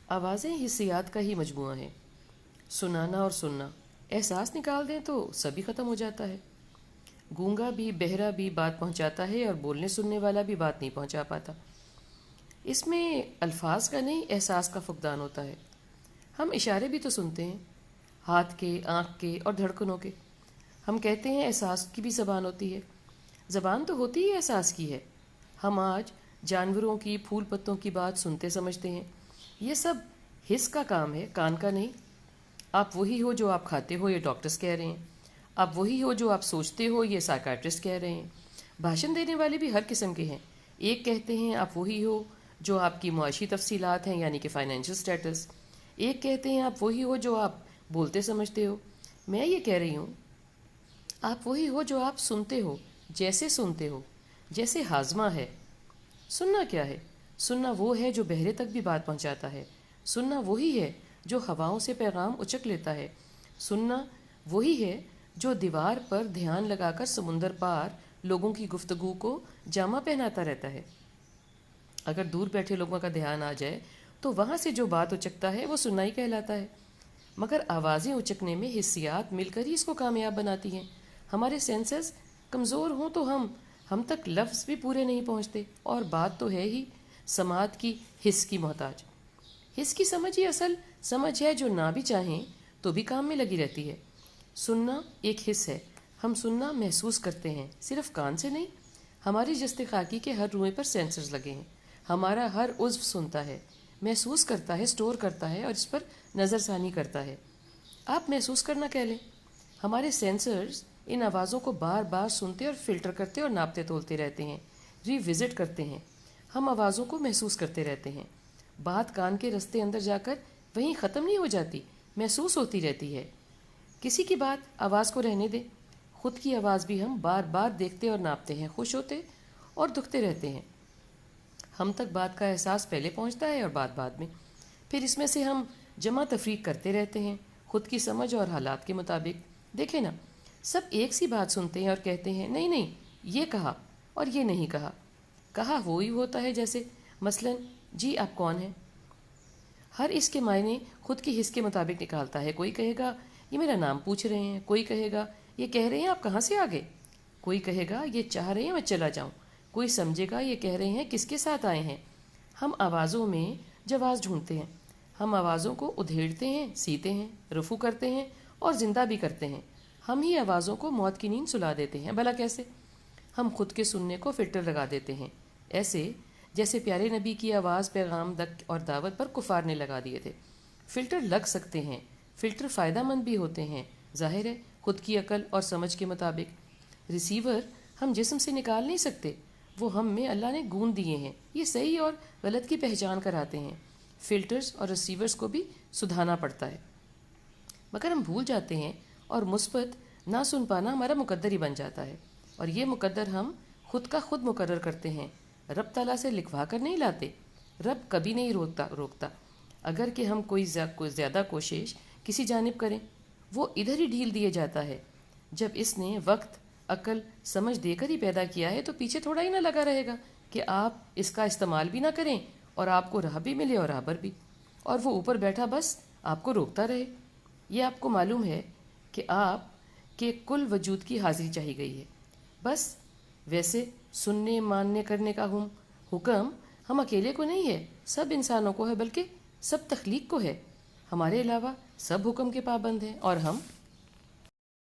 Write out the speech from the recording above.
آوازیں حسیات کا ہی مجموعہ ہیں۔ سنانا اور سننا، احساس نکال دیں تو سبھی ختم ہو جاتا ہے۔ گونگا بھی بہرا بھی بات پہنچاتا ہے اور بولنے سننے والا بھی بات نہیں پہنچا پاتا۔ اس میں الفاظ کا نہیں، احساس کا فقدان ہوتا ہے۔ ہم اشارے بھی تو سنتے ہیں، ہاتھ کے، آنکھ کے اور دھڑکنوں کے۔ ہم کہتے ہیں احساس کی بھی زبان ہوتی ہے۔ زبان تو ہوتی ہی احساس کی ہے۔ ہم آج جانوروں کی، پھول پتوں کی بات سنتے سمجھتے ہیں۔ یہ سب حس کا کام ہے، کان کا نہیں۔ آپ وہی ہو جو آپ کھاتے ہو، یہ ڈاکٹرز کہہ رہے ہیں۔ آپ وہی ہو جو آپ سوچتے ہو، یہ سائیکائٹرسٹ کہہ رہے ہیں۔ بھاشن دینے والے بھی ہر قسم کے ہیں۔ ایک کہتے ہیں آپ وہی ہو جو آپ کی معاشی تفصیلات ہیں، یعنی کہ فائنینشل سٹیٹس۔ ایک کہتے ہیں آپ وہی ہو جو آپ بولتے سمجھتے ہو۔ میں یہ کہہ رہی ہوں آپ وہی ہو جو آپ سنتے ہو، جیسے ہاضمہ ہے۔ سننا کیا ہے؟ سننا وہ ہے جو بہرے تک بھی بات پہنچاتا ہے۔ سننا وہی ہے جو ہواؤں سے پیغام اچک لیتا ہے۔ سننا وہی ہے جو دیوار پر دھیان لگا کر سمندر پار لوگوں کی گفتگو کو جامہ پہناتا رہتا ہے۔ اگر دور بیٹھے لوگوں کا دھیان آ جائے تو وہاں سے جو بات اچکتا ہے وہ سننا ہی کہلاتا ہے۔ مگر آوازیں اچکنے میں حسیات مل کر ہی اس کو کامیاب بناتی ہیں۔ ہمارے سینسز کمزور ہوں تو ہم تک لفظ بھی پورے نہیں پہنچتے، اور بات تو ہے ہی سماعت کی، حس کی محتاج۔ حس کی سمجھ ہی اصل سمجھ ہے جو نہ بھی چاہیں تو بھی کام میں لگی رہتی ہے۔ سننا ایک حس ہے۔ ہم سننا محسوس کرتے ہیں، صرف کان سے نہیں۔ ہماری جست خاکی کے ہر روئے پر سینسرز لگے ہیں۔ ہمارا ہر عضو سنتا ہے، محسوس کرتا ہے، سٹور کرتا ہے اور اس پر نظر ثانی کرتا ہے۔ آپ محسوس کرنا کہہ لیں۔ ہمارے سینسرز ان آوازوں کو بار بار سنتے اور فلٹر کرتے اور ناپتے تولتے رہتے ہیں، ری وزٹ کرتے ہیں۔ ہم آوازوں کو محسوس کرتے رہتے ہیں۔ بات کان کے رستے اندر جا کر وہیں ختم نہیں ہو جاتی، محسوس ہوتی رہتی ہے۔ کسی کی بات آواز کو رہنے دیں، خود کی آواز بھی ہم بار بار دیکھتے اور ناپتے ہیں، خوش ہوتے اور دکھتے رہتے ہیں۔ ہم تک بات کا احساس پہلے پہنچتا ہے اور بات بعد میں۔ پھر اس میں سے ہم جمع تفریق کرتے رہتے ہیں خود کی سمجھ اور حالات کے مطابق۔ دیکھیں نا، سب ایک سی بات سنتے ہیں اور کہتے ہیں نہیں نہیں، یہ کہا اور یہ نہیں کہا۔ کہا وہی ہوتا ہے، جیسے مثلاً جی آپ کون ہیں؟ ہر اس کے معنی خود کی حس کے مطابق نکالتا ہے۔ کوئی کہے گا یہ میرا نام پوچھ رہے ہیں، کوئی کہے گا یہ کہہ رہے ہیں آپ کہاں سے آ گئے، کوئی کہے گا یہ چاہ رہے ہیں میں چلا جاؤں، کوئی سمجھے گا یہ کہہ رہے ہیں کس کے ساتھ آئے ہیں۔ ہم آوازوں میں جواز ڈھونڈتے ہیں۔ ہم آوازوں کو ادھیڑتے ہیں، سیتے ہیں، رفو کرتے ہیں اور زندہ بھی کرتے ہیں۔ ہم ہی آوازوں کو موت کی نیند سلا دیتے ہیں۔ بھلا کیسے؟ ہم خود کے سننے کو فلٹر لگا دیتے ہیں، ایسے جیسے پیارے نبی کی آواز پیغام اور دعوت پر کفار نے لگا دیے تھے۔ فلٹر لگ سکتے ہیں، فلٹر فائدہ مند بھی ہوتے ہیں، ظاہر ہے خود کی عقل اور سمجھ کے مطابق۔ ریسیور ہم جسم سے نکال نہیں سکتے، وہ ہم میں اللہ نے گون دیے ہیں، یہ صحیح اور غلط کی پہچان کراتے ہیں۔ فلٹرز اور ریسیورز کو بھی سدھانا پڑتا ہے، مگر ہم بھول جاتے ہیں اور مثبت نہ سن پانا ہمارا مقدر ہی بن جاتا ہے، اور یہ مقدر ہم خود کا خود مقرر کرتے ہیں، رب تعالیٰ سے لکھوا کر نہیں لاتے۔ رب کبھی نہیں روکتا اگر کہ ہم کوئی زیادہ کوشش کسی جانب کریں، وہ ادھر ہی ڈھیل دیے جاتا ہے۔ جب اس نے وقت، عقل، سمجھ دے کر ہی پیدا کیا ہے تو پیچھے تھوڑا ہی نہ لگا رہے گا کہ آپ اس کا استعمال بھی نہ کریں اور آپ کو راہ بھی ملے اور رہبر بھی، اور وہ اوپر بیٹھا بس آپ کو روکتا رہے۔ یہ آپ کو معلوم ہے کہ آپ کے کل وجود کی حاضری چاہی گئی ہے۔ بس ویسے سننے، ماننے، کرنے کا حکم ہم اکیلے کو نہیں ہے، سب انسانوں کو ہے، بلکہ سب تخلیق کو ہے۔ ہمارے علاوہ سب حکم کے پابند ہیں اور ہم